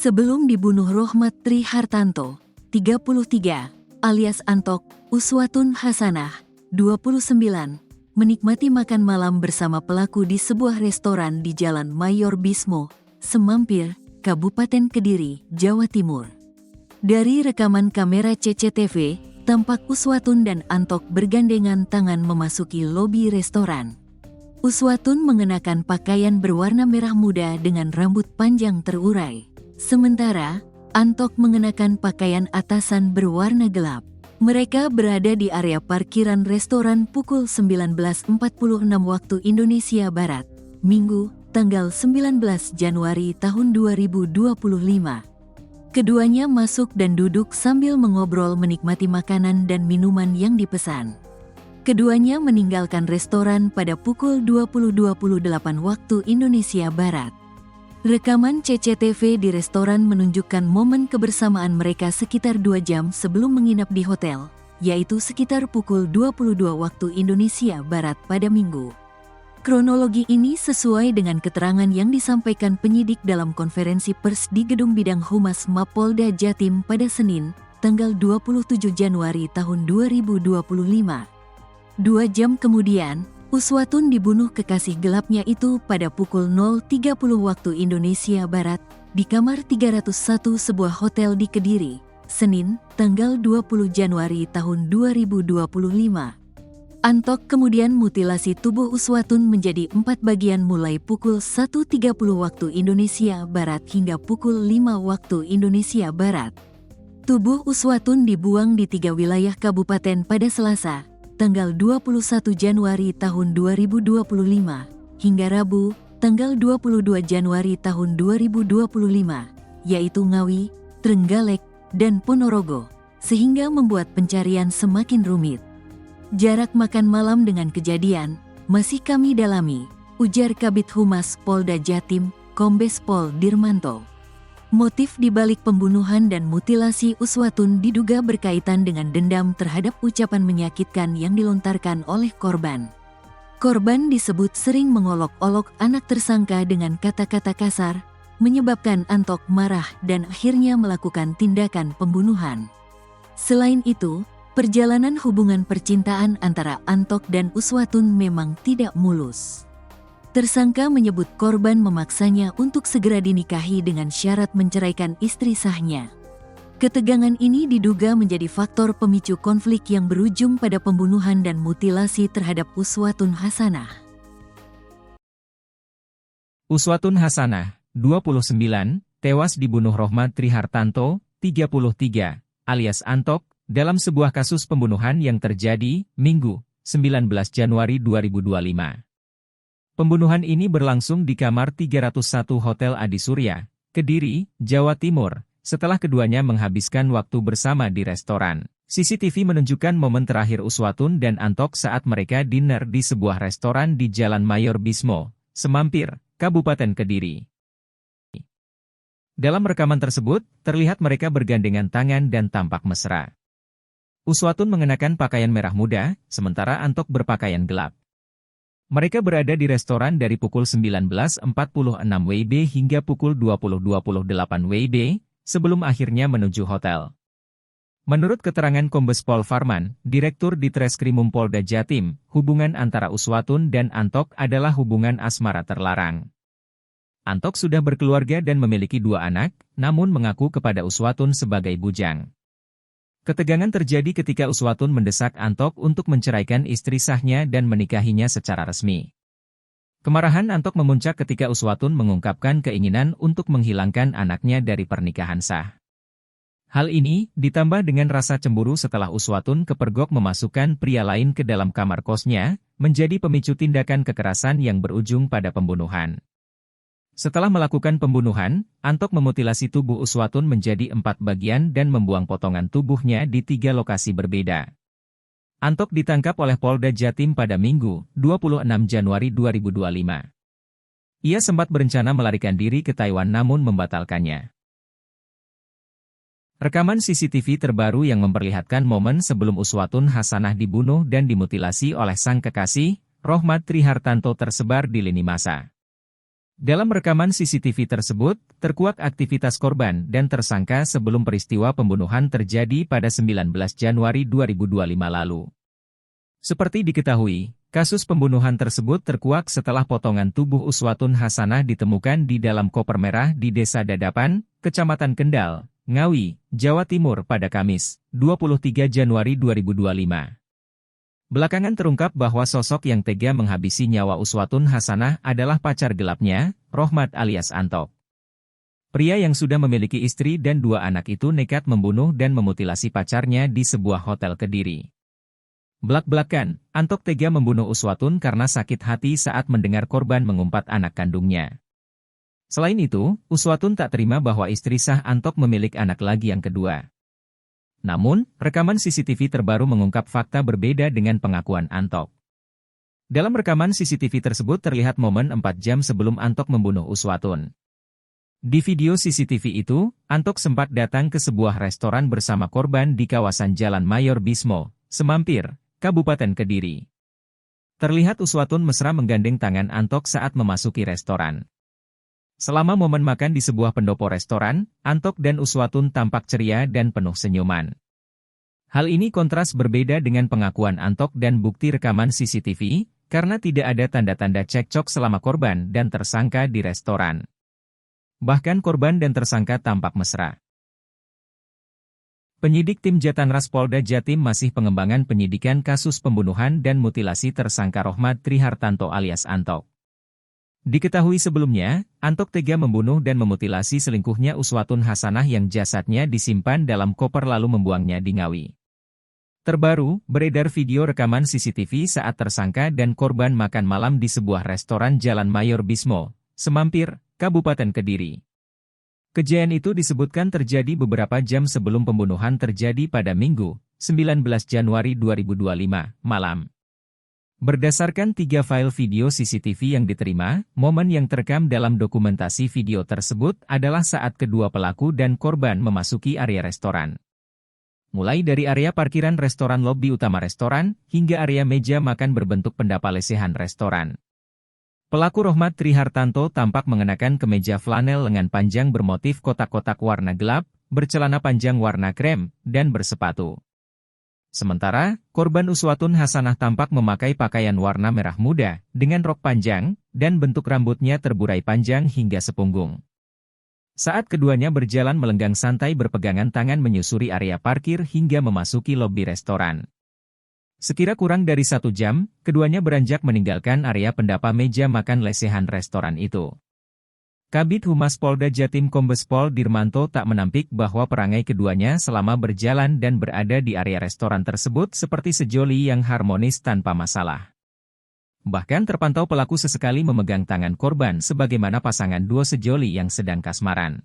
Sebelum dibunuh Rohmat Trihartanto, 33, alias Antok, Uswatun Hasanah, 29, menikmati makan malam bersama pelaku di sebuah restoran di Jalan Mayor Bismo, Semampir, Kabupaten Kediri, Jawa Timur. Dari rekaman kamera CCTV, tampak Uswatun dan Antok bergandengan tangan memasuki lobi restoran. Uswatun mengenakan pakaian berwarna merah muda dengan rambut panjang terurai. Sementara, Antok mengenakan pakaian atasan berwarna gelap. Mereka berada di area parkiran restoran pukul 19.46 waktu Indonesia Barat, Minggu, tanggal 19 Januari tahun 2025. Keduanya masuk dan duduk sambil mengobrol menikmati makanan dan minuman yang dipesan. Keduanya meninggalkan restoran pada pukul 20.28 waktu Indonesia Barat. Rekaman CCTV di restoran menunjukkan momen kebersamaan mereka sekitar 2 jam sebelum menginap di hotel, yaitu sekitar pukul 22 waktu Indonesia Barat pada Minggu. Kronologi ini sesuai dengan keterangan yang disampaikan penyidik dalam konferensi pers di Gedung Bidang Humas Mapolda Jatim pada Senin, tanggal 27 Januari tahun 2025. 2 jam kemudian, Uswatun dibunuh kekasih gelapnya itu pada pukul 0.30 waktu Indonesia Barat di kamar 301 sebuah hotel di Kediri, Senin, tanggal 20 Januari tahun 2025. Antok kemudian mutilasi tubuh Uswatun menjadi 4 bagian mulai pukul 1.30 waktu Indonesia Barat hingga pukul 5 waktu Indonesia Barat. Tubuh Uswatun dibuang di 3 wilayah kabupaten pada Selasa, tanggal 21 Januari tahun 2025, hingga Rabu, tanggal 22 Januari tahun 2025, yaitu Ngawi, Trenggalek, dan Ponorogo, sehingga membuat pencarian semakin rumit. Jarak makan malam dengan kejadian masih kami dalami, ujar Kabid Humas Polda Jatim, Kombes Pol Dirmanto. Motif dibalik pembunuhan dan mutilasi Uswatun diduga berkaitan dengan dendam terhadap ucapan menyakitkan yang dilontarkan oleh korban. Korban disebut sering mengolok-olok anak tersangka dengan kata-kata kasar, menyebabkan Antok marah dan akhirnya melakukan tindakan pembunuhan. Selain itu, perjalanan hubungan percintaan antara Antok dan Uswatun memang tidak mulus. Tersangka menyebut korban memaksanya untuk segera dinikahi dengan syarat menceraikan istri sahnya. Ketegangan ini diduga menjadi faktor pemicu konflik yang berujung pada pembunuhan dan mutilasi terhadap Uswatun Hasanah. Uswatun Hasanah, 29, tewas dibunuh Rohmat Trihartanto, 33, alias Antok, dalam sebuah kasus pembunuhan yang terjadi, Minggu, 19 Januari 2025. Pembunuhan ini berlangsung di kamar 301 Hotel Adi Surya, Kediri, Jawa Timur, setelah keduanya menghabiskan waktu bersama di restoran. CCTV menunjukkan momen terakhir Uswatun dan Antok saat mereka dinner di sebuah restoran di Jalan Mayor Bismo, Semampir, Kabupaten Kediri. Dalam rekaman tersebut, terlihat mereka bergandengan tangan dan tampak mesra. Uswatun mengenakan pakaian merah muda, sementara Antok berpakaian gelap. Mereka berada di restoran dari pukul 19.46 WIB hingga pukul 20.28 WIB, sebelum akhirnya menuju hotel. Menurut keterangan Kombes Pol Farman, Direktur Ditreskrimum Polda Jatim, hubungan antara Uswatun dan Antok adalah hubungan asmara terlarang. Antok sudah berkeluarga dan memiliki 2 anak, namun mengaku kepada Uswatun sebagai bujang. Ketegangan terjadi ketika Uswatun mendesak Antok untuk menceraikan istri sahnya dan menikahinya secara resmi. Kemarahan Antok memuncak ketika Uswatun mengungkapkan keinginan untuk menghilangkan anaknya dari pernikahan sah. Hal ini ditambah dengan rasa cemburu setelah Uswatun kepergok memasukkan pria lain ke dalam kamar kosnya, menjadi pemicu tindakan kekerasan yang berujung pada pembunuhan. Setelah melakukan pembunuhan, Antok memutilasi tubuh Uswatun menjadi 4 bagian dan membuang potongan tubuhnya di 3 lokasi berbeda. Antok ditangkap oleh Polda Jatim pada Minggu, 26 Januari 2025. Ia sempat berencana melarikan diri ke Taiwan namun membatalkannya. Rekaman CCTV terbaru yang memperlihatkan momen sebelum Uswatun Hasanah dibunuh dan dimutilasi oleh sang kekasih, Rohmat Trihartanto tersebar di lini masa. Dalam rekaman CCTV tersebut, terkuak aktivitas korban dan tersangka sebelum peristiwa pembunuhan terjadi pada 19 Januari 2025 lalu. Seperti diketahui, kasus pembunuhan tersebut terkuak setelah potongan tubuh Uswatun Hasanah ditemukan di dalam koper merah di Desa Dadapan, Kecamatan Kendal, Ngawi, Jawa Timur pada Kamis, 23 Januari 2025. Belakangan terungkap bahwa sosok yang tega menghabisi nyawa Uswatun Hasanah adalah pacar gelapnya, Rohmat alias Antok. Pria yang sudah memiliki istri dan 2 anak itu nekat membunuh dan memutilasi pacarnya di sebuah hotel Kediri. Belak-belakan, Antok tega membunuh Uswatun karena sakit hati saat mendengar korban mengumpat anak kandungnya. Selain itu, Uswatun tak terima bahwa istri sah Antok memiliki anak lagi yang kedua. Namun, rekaman CCTV terbaru mengungkap fakta berbeda dengan pengakuan Antok. Dalam rekaman CCTV tersebut terlihat momen 4 jam sebelum Antok membunuh Uswatun. Di video CCTV itu, Antok sempat datang ke sebuah restoran bersama korban di kawasan Jalan Mayor Bismo, Semampir, Kabupaten Kediri. Terlihat Uswatun mesra menggandeng tangan Antok saat memasuki restoran. Selama momen makan di sebuah pendopo restoran, Antok dan Uswatun tampak ceria dan penuh senyuman. Hal ini kontras berbeda dengan pengakuan Antok dan bukti rekaman CCTV, karena tidak ada tanda-tanda cekcok selama korban dan tersangka di restoran. Bahkan korban dan tersangka tampak mesra. Penyidik tim Jatanras Polda Jatim masih pengembangan penyidikan kasus pembunuhan dan mutilasi tersangka Rohmat Trihartanto alias Antok. Diketahui sebelumnya, Antok tega membunuh dan memutilasi selingkuhnya Uswatun Hasanah yang jasadnya disimpan dalam koper lalu membuangnya di Ngawi. Terbaru, beredar video rekaman CCTV saat tersangka dan korban makan malam di sebuah restoran Jalan Mayor Bismo, Semampir, Kabupaten Kediri. Kejadian itu disebutkan terjadi beberapa jam sebelum pembunuhan terjadi pada Minggu, 19 Januari 2025, malam. Berdasarkan 3 file video CCTV yang diterima, momen yang terekam dalam dokumentasi video tersebut adalah saat kedua pelaku dan korban memasuki area restoran. Mulai dari area parkiran restoran lobi utama restoran, hingga area meja makan berbentuk pendapa lesehan restoran. Pelaku Rohmat Trihartanto tampak mengenakan kemeja flanel lengan panjang bermotif kotak-kotak warna gelap, bercelana panjang warna krem, dan bersepatu. Sementara, korban Uswatun Hasanah tampak memakai pakaian warna merah muda, dengan rok panjang, dan bentuk rambutnya terburai panjang hingga sepunggung. Saat keduanya berjalan melenggang santai berpegangan tangan menyusuri area parkir hingga memasuki lobi restoran. Sekira kurang dari 1 jam, keduanya beranjak meninggalkan area pendapa meja makan lesehan restoran itu. Kabid Humas Polda Jatim Kombes Pol Dirmanto tak menampik bahwa perangai keduanya selama berjalan dan berada di area restoran tersebut seperti sejoli yang harmonis tanpa masalah. Bahkan terpantau pelaku sesekali memegang tangan korban sebagaimana pasangan duo sejoli yang sedang kasmaran.